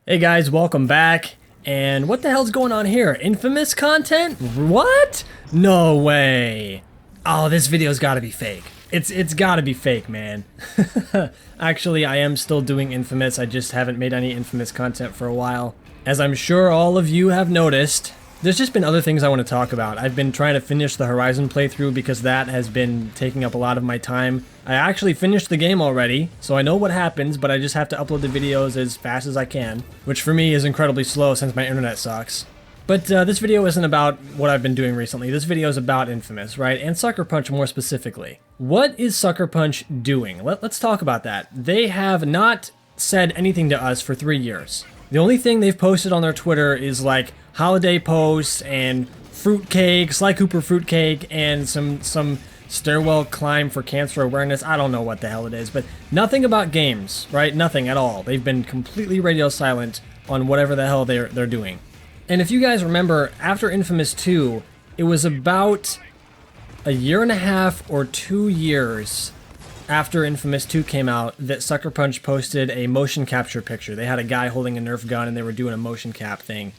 Hey guys, welcome back. And what the hell's going on here? Infamous content? What? No way. Oh, this video's gotta be fake. It's gotta be fake, man. Actually, I am still doing Infamous. I just haven't made any Infamous content for a while. As I'm sure all of you have noticed, there's just been other things I want to talk about. I've been trying to finish the Horizon playthrough because that has been taking up a lot of my time. I actually finished the game already, so I know what happens, but I just have to upload the videos as fast as I can, which for me is incredibly slow since my internet sucks. But this video isn't about what I've been doing recently. This video is about Infamous, right? And Sucker Punch more specifically. What is Sucker Punch doing? Let's talk about that. They have not said anything to us for 3 years. The only thing they've posted on their Twitter is like holiday posts and fruitcake, Sly Cooper fruitcake, and some stairwell climb for cancer awareness. I don't know what the hell it is, but nothing about games, right? Nothing at all. They've been completely radio silent on whatever the hell they're doing. And if you guys remember, after Infamous 2, it was about a year and a half or 2 years after Infamous 2 came out that Sucker Punch posted a motion capture picture. They had a guy holding a Nerf gun and they were doing a motion cap thing.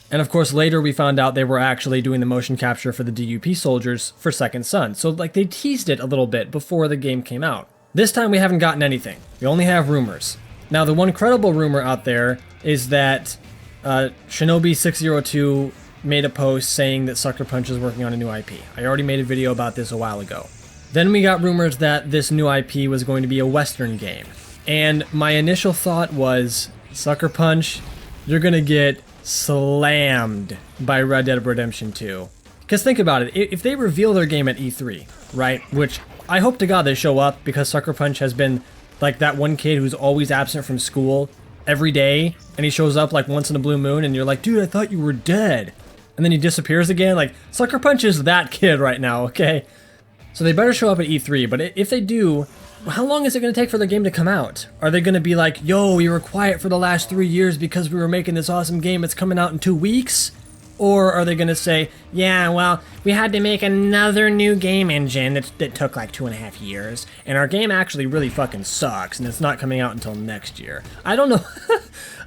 And of course later we found out they were actually doing the motion capture for the D.U.P soldiers for Second Son. So like they teased it a little bit before the game came out. This time we haven't gotten anything. We only have rumors. Now the one credible rumor out there is that Shinobi602 made a post saying that Sucker Punch is working on a new IP. I already made a video about this a while ago. Then we got rumors that this new IP was going to be a Western game. And my initial thought was, Sucker Punch, you're gonna get slammed by Red Dead Redemption 2. Because think about it, if they reveal their game at E3, right, which I hope to God they show up because Sucker Punch has been like that one kid who's always absent from school every day, and he shows up like once in a blue moon and you're like, dude, I thought you were dead. And then he disappears again. Like, Sucker Punch is that kid right now, okay? So they better show up at E3, but if they do, how long is it going to take for the game to come out? Are they going to be like, yo, we were quiet for the last 3 years because we were making this awesome game, it's coming out in 2 weeks? Or are they going to say, yeah, well, we had to make another new game engine that took like 2.5 years, and our game actually really fucking sucks, and it's not coming out until next year. I don't know.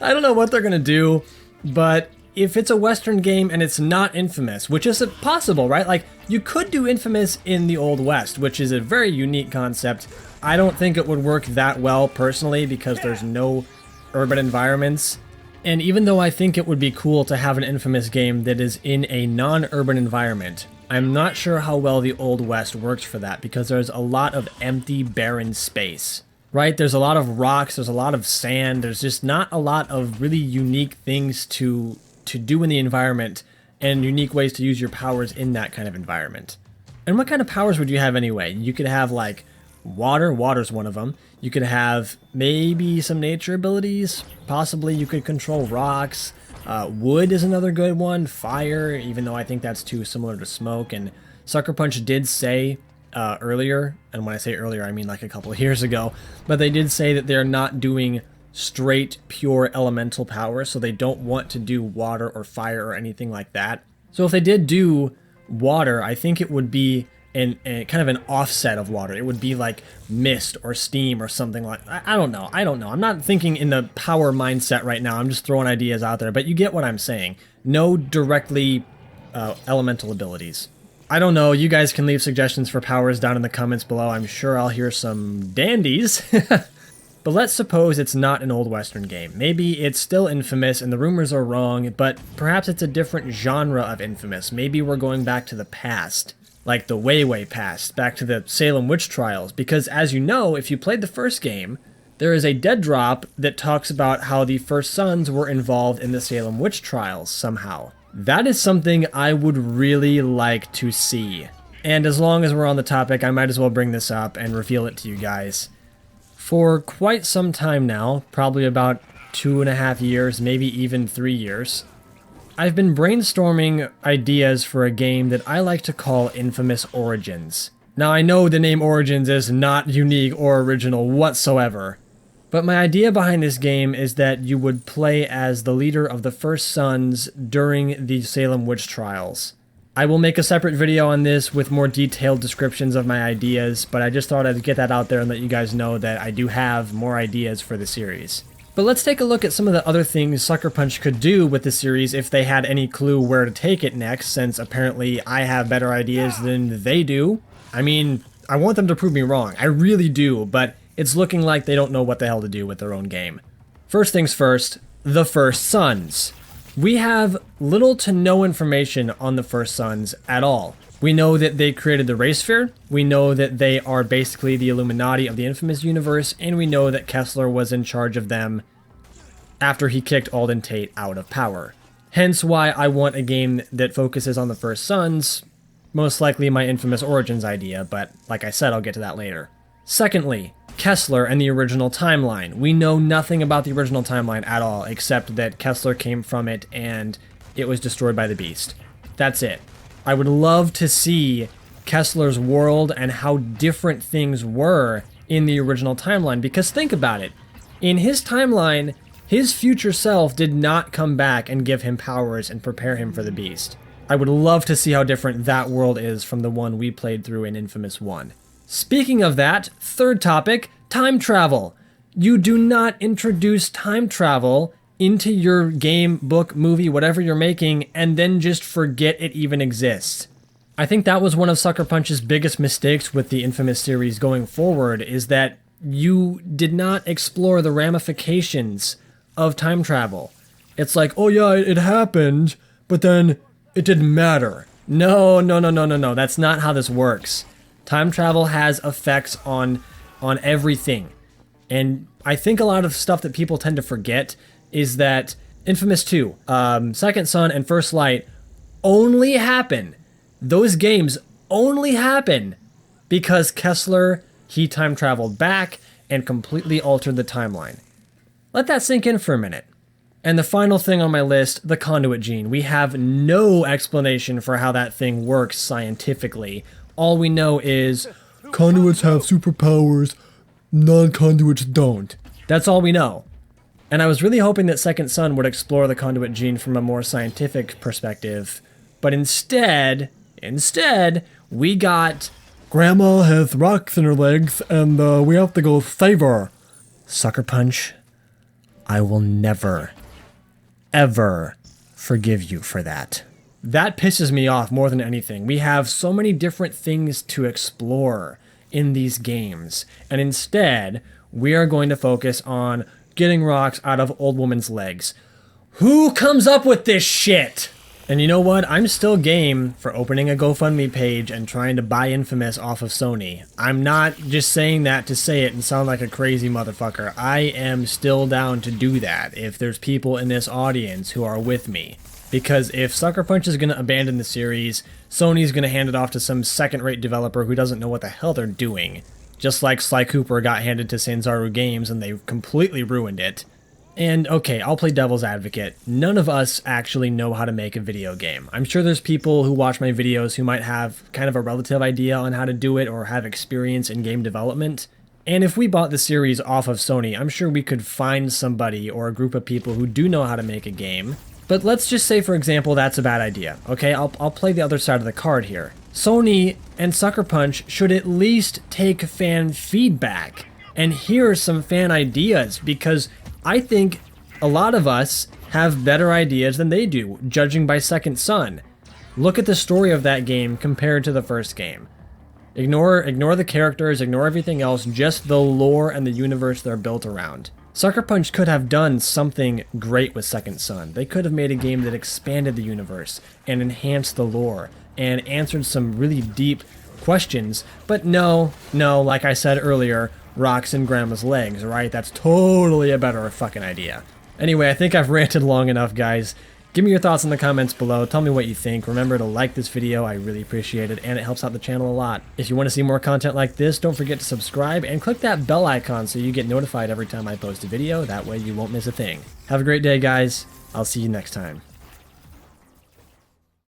I don't know what they're going to do, but if it's a Western game and it's not Infamous, which is possible, right? Like, you could do Infamous in the Old West, which is a very unique concept. I don't think it would work that well, personally, because there's no urban environments. And even though I think it would be cool to have an Infamous game that is in a non-urban environment, I'm not sure how well the Old West works for that, because there's a lot of empty, barren space. Right? There's a lot of rocks, there's a lot of sand, there's just not a lot of really unique things to do in the environment, and unique ways to use your powers in that kind of environment. And what kind of powers would you have anyway? You could have like water's one of them. You could have maybe some nature abilities. Possibly you could control rocks. Wood is another good one. Fire, even though I think that's too similar to smoke. And Sucker Punch did say earlier, and when I say earlier I mean like a couple of years ago, but they did say that they're not doing straight pure elemental power, so they don't want to do water or fire or anything like that. So if they did do water, I think it would be a kind of an offset of water. It would be like mist or steam or something like I don't know. I'm not thinking in the power mindset right now. I'm just throwing ideas out there, but you get what I'm saying. No directly elemental abilities. I don't know. You guys can leave suggestions for powers down in the comments below. I'm sure I'll hear some dandies. But let's suppose it's not an old Western game. Maybe it's still Infamous and the rumors are wrong, but perhaps it's a different genre of Infamous. Maybe we're going back to the past, like the way, way past, back to the Salem witch trials. Because as you know, if you played the first game, there is a dead drop that talks about how the First Sons were involved in the Salem witch trials somehow. That is something I would really like to see. And as long as we're on the topic, I might as well bring this up and reveal it to you guys. For quite some time now, probably about 2.5 years, maybe even 3 years, I've been brainstorming ideas for a game that I like to call Infamous Origins. Now I know the name Origins is not unique or original whatsoever, but my idea behind this game is that you would play as the leader of the First Sons during the Salem witch trials. I will make a separate video on this with more detailed descriptions of my ideas, but I just thought I'd get that out there and let you guys know that I do have more ideas for the series. But let's take a look at some of the other things Sucker Punch could do with the series if they had any clue where to take it next, since apparently I have better ideas than they do. I mean, I want them to prove me wrong. I really do, but it's looking like they don't know what the hell to do with their own game. First things first, the First Sons. We have little to no information on the First Sons at all. We know that they created the Race Sphere, we know that they are basically the Illuminati of the Infamous universe, and we know that Kessler was in charge of them after he kicked Alden Tate out of power. Hence why I want a game that focuses on the First Sons, most likely my Infamous Origins idea, but like I said, I'll get to that later. Secondly, Kessler and the original timeline. We know nothing about the original timeline at all, except that Kessler came from it and it was destroyed by the Beast. That's it. I would love to see Kessler's world and how different things were in the original timeline, because think about it. In his timeline, his future self did not come back and give him powers and prepare him for the Beast. I would love to see how different that world is from the one we played through in Infamous 1. Speaking of that, third topic, time travel. You do not introduce time travel into your game, book, movie, whatever you're making, and then just forget it even exists. I think that was one of Sucker Punch's biggest mistakes with the Infamous series going forward, is that you did not explore the ramifications of time travel. It's like, oh yeah, it happened, but then it didn't matter. No, that's not how this works. Time travel has effects on everything. And I think a lot of stuff that people tend to forget is that Infamous 2, Second Son, and First Light only happen. Those games only happen because Kessler, he time traveled back and completely altered the timeline. Let that sink in for a minute. And the final thing on my list, the conduit gene. We have no explanation for how that thing works scientifically. All we know is conduits have superpowers, non-conduits don't. That's all we know. And I was really hoping that Second Son would explore the conduit gene from a more scientific perspective, but instead, we got Grandma has rocks in her legs and we have to go save her. Sucker Punch, I will never, ever forgive you for that. That pisses me off more than anything. We have so many different things to explore in these games, and instead, we are going to focus on getting rocks out of old woman's legs. Who comes up with this shit? And you know what? I'm still game for opening a GoFundMe page and trying to buy Infamous off of Sony. I'm not just saying that to say it and sound like a crazy motherfucker. I am still down to do that if there's people in this audience who are with me. Because if Sucker Punch is going to abandon the series, Sony's going to hand it off to some second-rate developer who doesn't know what the hell they're doing. Just like Sly Cooper got handed to Sanzaru Games and they completely ruined it. And okay, I'll play devil's advocate. None of us actually know how to make a video game. I'm sure there's people who watch my videos who might have kind of a relative idea on how to do it or have experience in game development. And if we bought the series off of Sony, I'm sure we could find somebody or a group of people who do know how to make a game. But let's just say, for example, that's a bad idea. Okay, I'll play the other side of the card here. Sony and Sucker Punch should at least take fan feedback and hear some fan ideas, because I think a lot of us have better ideas than they do, judging by Second Son. Look at the story of that game compared to the first game. Ignore the characters, ignore everything else, just the lore and the universe they're built around. Sucker Punch could have done something great with Second Son. They could have made a game that expanded the universe and enhanced the lore and answered some really deep questions, but no, like I said earlier, rocks in Grandma's legs, right? That's totally a better fucking idea. Anyway, I think I've ranted long enough, guys. Give me your thoughts in the comments below. Tell me what you think. Remember to like this video. I really appreciate it, and it helps out the channel a lot. If you want to see more content like this, don't forget to subscribe and click that bell icon so you get notified every time I post a video. That way you won't miss a thing. Have a great day, guys. I'll see you next time.